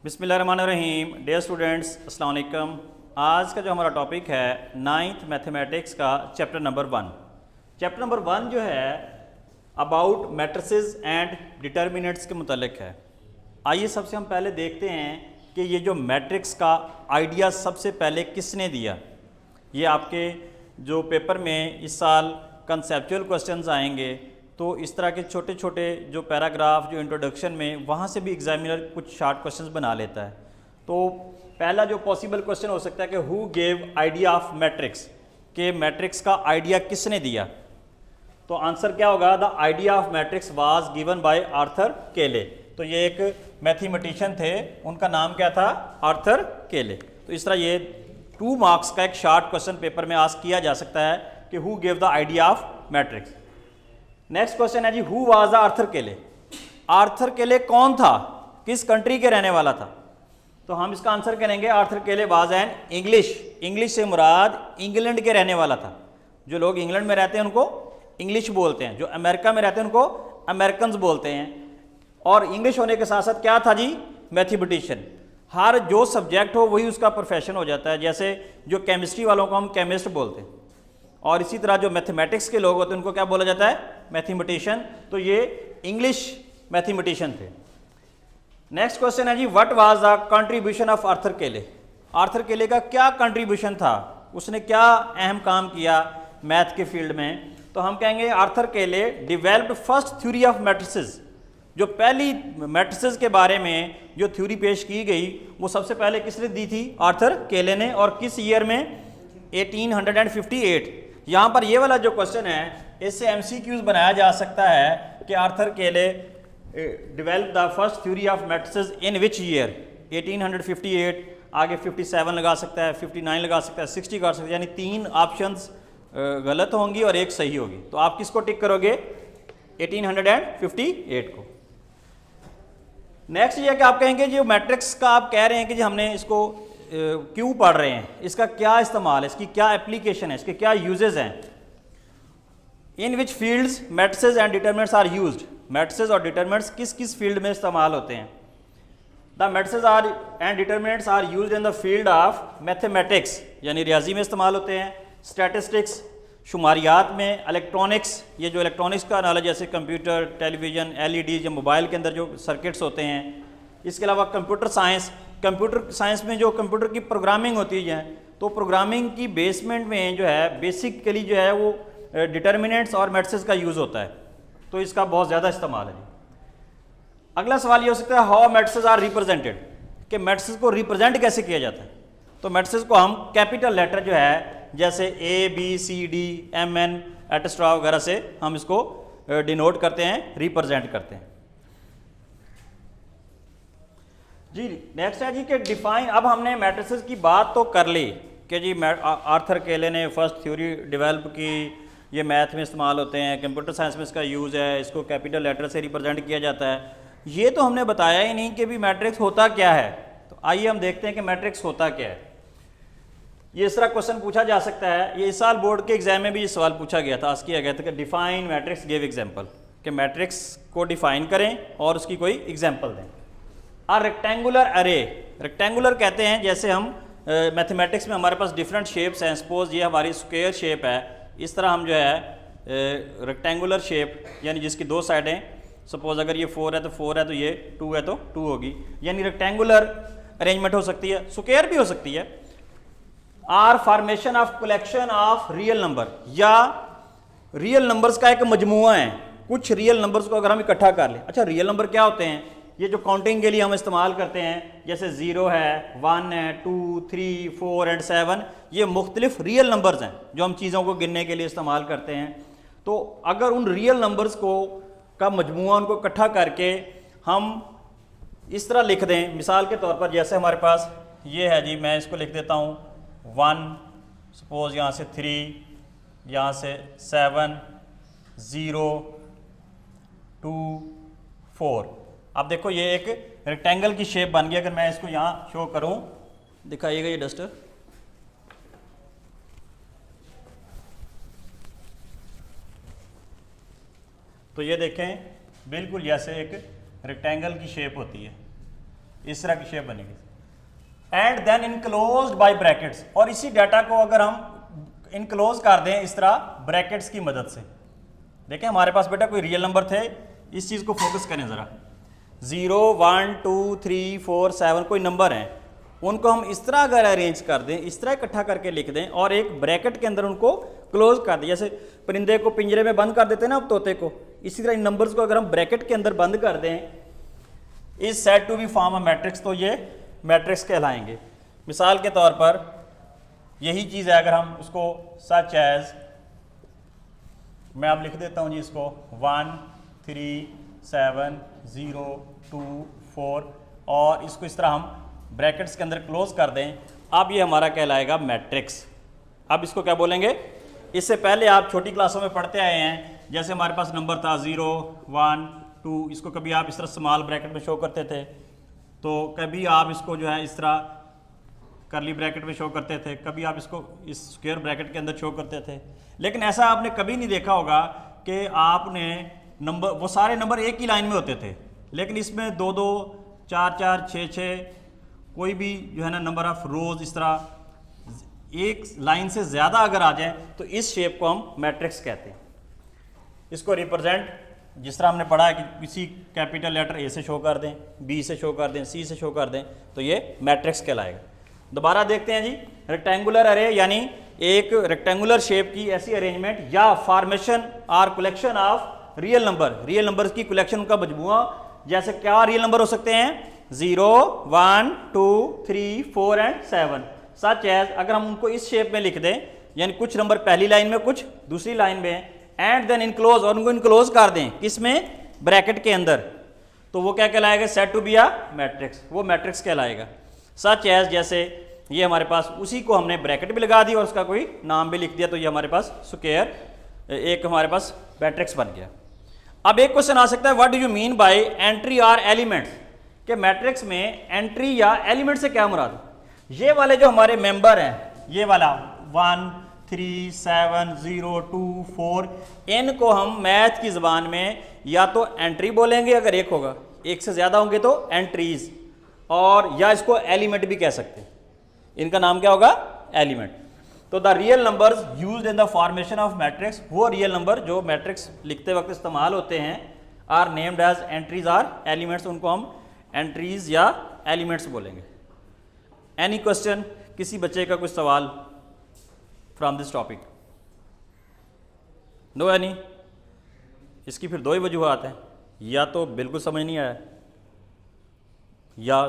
बिस्मिल्लाहिर्रहमानिर्रहीम। Dear students, अस्सलाम वालेकुम। आज का जो हमारा टॉपिक है नाइन्थ मैथमेटिक्स का चैप्टर नंबर 1। चैप्टर नंबर 1 जो है अबाउट मैट्रिसेस एंड डिटर्मिनेंट्स के मुतल्लिक है। आइए सबसे हम पहले देखते हैं कि ये जो मैट्रिक्स का आइडिया सबसे पहले किसने दिया। ये आपके जो पेपर में इस साल कंसेप्चुअल क्वेश्चंस आएंगे, तो इस तरह के छोटे छोटे जो पैराग्राफ जो इंट्रोडक्शन में वहाँ से भी एग्जामिनर कुछ शार्ट क्वेश्चंस बना लेता है। तो पहला जो पॉसिबल क्वेश्चन हो सकता है कि who gave idea of matrix, के मैट्रिक्स का आइडिया किसने दिया। तो आंसर क्या होगा, the idea of matrix was given by Arthur केले। तो ये एक मैथमेटिशियन थे, उनका नाम क्या था, आर्थर केले। तो इस तरह ये 2 मार्क्स का एक शार्ट क्वेश्चन पेपर में आस्क किया जा सकता है कि who gave the idea of matrix. Next question है जी, who was the Arthur Cayley. Arthur केले कौन था, किस कंट्री के रहने वाला था। तो हम इसका आंसर करेंगे आर्थर केले वाज एन इंग्लिश। इंग्लिश से मुराद इंग्लैंड के रहने वाला था। जो लोग इंग्लैंड में रहते हैं उनको इंग्लिश बोलते हैं, जो अमेरिका में रहते हैं उनको अमेरिकन्स बोलते हैं। और इंग्लिश होने के साथ साथ क्या था जी, मैथमेटिशियन। हर जो सब्जेक्ट हो वही उसका प्रोफेशन हो जाता है। जैसे जो केमिस्ट्री वालों को हम केमिस्ट बोलते हैं, और इसी तरह जो मैथमेटिक्स के लोग होते हैं उनको क्या बोला जाता है, मैथमेटिशियन। तो ये इंग्लिश मैथमेटिशियन थे। नेक्स्ट क्वेश्चन है जी, what was the contribution of Arthur Cayley. Arthur Cayley का क्या कंट्रीब्यूशन था, उसने क्या अहम काम किया मैथ के फील्ड में। तो हम कहेंगे आर्थर केले developed first theory of matrices. जो पहली मैट्रिसेस के बारे में जो थ्योरी पेश की गई वो सबसे पहले किसने दी थी, आर्थर केले ने। और किस ईयर में, 1858। यहाँ पर ये वाला जो क्वेश्चन है इससे एमसीक्यूज बनाया जा सकता है कि आर्थर केले develop the first theory of matrices in which year, 1858। आगे 57 लगा सकता है, 59 लगा सकता है, 60 कर सकता है। यानी 3 ऑप्शंस गलत होंगी और एक सही होगी। तो आप किसको टिक करोगे, 1858 को। नेक्स्ट ये कि आप कहेंगे जो मैट्रिक्स का आप कह रहे हैं कि जी हमने इसको क्यों पढ़ रहे हैं, इसका क्या इस्तेमाल है, इसकी क्या एप्लीकेशन है, इसके क्या यूजेस हैं। In which fields matrices and determinants are used. Matrices और डिटरमिनेंट्स किस किस फील्ड में इस्तेमाल होते हैं। The matrices are and determinants are used in the field of mathematics, यानी रियाजी में इस्तेमाल होते हैं, स्टैटिस्टिक्स शुमारियात में, इलेक्ट्रॉनिक्स, ये जो इलेक्ट्रॉनिक्स का नॉलेज जैसे कंप्यूटर, टेलीविज़न, एलईडी, जो मोबाइल के अंदर जो सर्किट्स होते हैं। इसके अलावा कंप्यूटर साइंस, कंप्यूटर साइंस में जो कंप्यूटर की प्रोग्रामिंग होती है, तो प्रोग्रामिंग की बेसमेंट में जो है बेसिकली जो है वो डिटर्मिनेंट्स और मैट्रिसेस का यूज़ होता है। तो इसका बहुत ज़्यादा इस्तेमाल है। अगला सवाल ये हो सकता है, हाउ मैट्रिसेस आर रिप्रेजेंटेड, कि मैट्रिसेस को रिप्रेजेंट कैसे किया जाता है। तो मैट्रिसेस को हम कैपिटल लेटर जो है जैसे ABCD MN एटस्ट्रा वगैरह से हम इसको डिनोट करते हैं, रिप्रेजेंट करते हैं जी। नेक्स्ट है जी कि डिफाइन। अब हमने मैट्रिसेस की बात तो कर ली कि जी आर्थर केले ने फर्स्ट थ्योरी डेवलप की, ये मैथ में इस्तेमाल होते हैं, कंप्यूटर साइंस में इसका यूज़ है, इसको कैपिटल लेटर से रिप्रेजेंट किया जाता है। ये तो हमने बताया ही नहीं कि भी मैट्रिक्स होता क्या है। तो आइए हम देखते हैं कि मैट्रिक्स होता क्या है। ये इस तरह क्वेश्चन पूछा जा सकता है। ये इस साल बोर्ड के एग्जाम में भी ये सवाल पूछा गया था, आस्क किया गया था कि डिफाइन मैट्रिक्स, गिव एग्जाम्पल, कि मैट्रिक्स को डिफाइन करें और उसकी कोई एग्जाम्पल दें। आ रेक्टेंगुलर अरे, रेक्टेंगुलर कहते हैं जैसे हम मैथमेटिक्स में हमारे पास डिफरेंट शेप्स हैं। सपोज ये हमारी स्क्वायर शेप है, इस तरह हम जो है रेक्टेंगुलर शेप, यानी जिसकी 2 साइडें, सपोज अगर ये 4 है तो 4 है, तो ये 2 है तो 2 होगी, यानी रेक्टेंगुलर अरेंजमेंट हो सकती है, स्क्वायर भी हो सकती है। Are formation of collection of real number, या रियल नंबर्स का एक मजमुआ है। कुछ रियल नंबर्स को अगर हम इकट्ठा कर लें। अच्छा, रियल नंबर क्या होते हैं, ये जो काउंटिंग के लिए हम इस्तेमाल करते हैं, जैसे 0 है, 1 है, 2, 3, 4 एंड 7, ये मुख्तलिफ रियल नंबर्स हैं जो हम चीज़ों को गिनने के लिए इस्तेमाल करते हैं। तो अगर उन रियल नंबर्स को का मजमुआ, उनको इकट्ठा करके हम इस तरह लिख दें, मिसाल के तौर पर जैसे हमारे पास ये है जी, मैं इसको लिख देता हूँ 1, सपोज यहाँ से 3, यहाँ से 7, 0, 2, 4। अब देखो ये एक रेक्टेंगल की शेप बन गई। अगर मैं इसको यहाँ शो करूँ, दिखाइएगा ये डस्टर, तो ये देखें बिल्कुल जैसे एक रेक्टेंगल की शेप होती है। इस तरह की शेप बनेगी, and then enclosed by brackets, और इसी डाटा को अगर हम इनक्लोज कर दें इस तरह ब्रैकेट्स की मदद से। देखें हमारे पास बेटा कोई रियल नंबर थे, इस चीज़ को फोकस करें ज़रा, 0 1 2 3 4 7 कोई नंबर हैं, उनको हम इस तरह अगर अरेंज कर दें, इस तरह इकट्ठा करके लिख दें और एक ब्रैकेट के अंदर उनको क्लोज कर दें, जैसे परिंदे को पिंजरे में बंद कर देते हैं ना अब तोते को, इसी तरह इन नंबर्स को अगर हम ब्रैकेट के अंदर बंद कर दें, is said to be form a matrix, तो ये मैट्रिक्स कहलाएंगे। मिसाल के तौर पर यही चीज़ है, अगर हम उसको सच एज, मैं अब लिख देता हूँ जी इसको 1 3 7 0 2 4, और इसको इस तरह हम ब्रैकेट्स के अंदर क्लोज कर दें, अब ये हमारा कहलाएगा मैट्रिक्स। अब इसको क्या बोलेंगे, इससे पहले आप छोटी क्लासों में पढ़ते आए हैं, जैसे हमारे पास नंबर था 0 1 2, इसको कभी आप इस तरह स्मॉल ब्रैकेट में शो करते थे, तो कभी आप इसको जो है इस तरह करली ब्रैकेट में शो करते थे, कभी आप इसको इस स्क्वायर ब्रैकेट के अंदर शो करते थे। लेकिन ऐसा आपने कभी नहीं देखा होगा कि आपने नंबर, वो सारे नंबर एक ही लाइन में होते थे, लेकिन इसमें 2 2 4 4 6 6 कोई भी जो है ना नंबर ऑफ रोज इस तरह एक लाइन से ज़्यादा अगर आ जाए तो इस शेप को हम मैट्रिक्स कहते हैं। इसको रिप्रेजेंट जिस तरह हमने पढ़ा है कि किसी कैपिटल लेटर ए से शो कर दें, बी से शो कर दें, सी से शो कर दें, तो ये मैट्रिक्स कहलाएगा। दोबारा देखते हैं जी, रेक्टेंगुलर अरे यानी एक रेक्टेंगुलर शेप की ऐसी अरेंजमेंट या फॉर्मेशन और collection of real number, real numbers की कलेक्शन, उनका मजमूआ। जैसे क्या रियल नंबर हो सकते हैं, 0 1 2 3 4 एंड 7, सच एज, अगर हम उनको इस शेप में लिख दें, यानी कुछ नंबर पहली लाइन में कुछ दूसरी लाइन में, एंड देन इनक्लोज, और उनको इनक्लोज कर दें किस में, ब्रैकेट के अंदर, तो वो क्या कहलाएगा, said to be a matrix, वो मैट्रिक्स कहलाएगा। सच एज, जैसे ये हमारे पास उसी को हमने ब्रैकेट भी लगा दी और उसका कोई नाम भी लिख दिया, तो ये हमारे पास स्क्वायर, एक हमारे पास मैट्रिक्स बन गया। अब एक क्वेश्चन आ सकता है, what do you mean by entry और एलिमेंट्स, कि मैट्रिक्स में एंट्री या एलिमेंट से क्या मुराद है। ये वाले जो हमारे मेंबर हैं, ये वाला 1 3 7 0 2 4, इनको हम मैथ की ज़बान में या तो एंट्री बोलेंगे अगर एक होगा, एक से ज़्यादा होंगे तो एंट्रीज, और या इसको एलिमेंट भी कह सकते हैं, इनका नाम क्या होगा, एलिमेंट। तो the real numbers used in the formation of matrix, वो रियल नंबर जो मैट्रिक्स लिखते वक्त इस्तेमाल होते हैं, are named as entries or elements, उनको हम एंट्रीज या एलिमेंट्स बोलेंगे। एनी क्वेश्चन, किसी बच्चे का कुछ सवाल from this topic? No any? इसकी फिर दो ही वजूहात हैं, या तो बिल्कुल समझ नहीं आया, या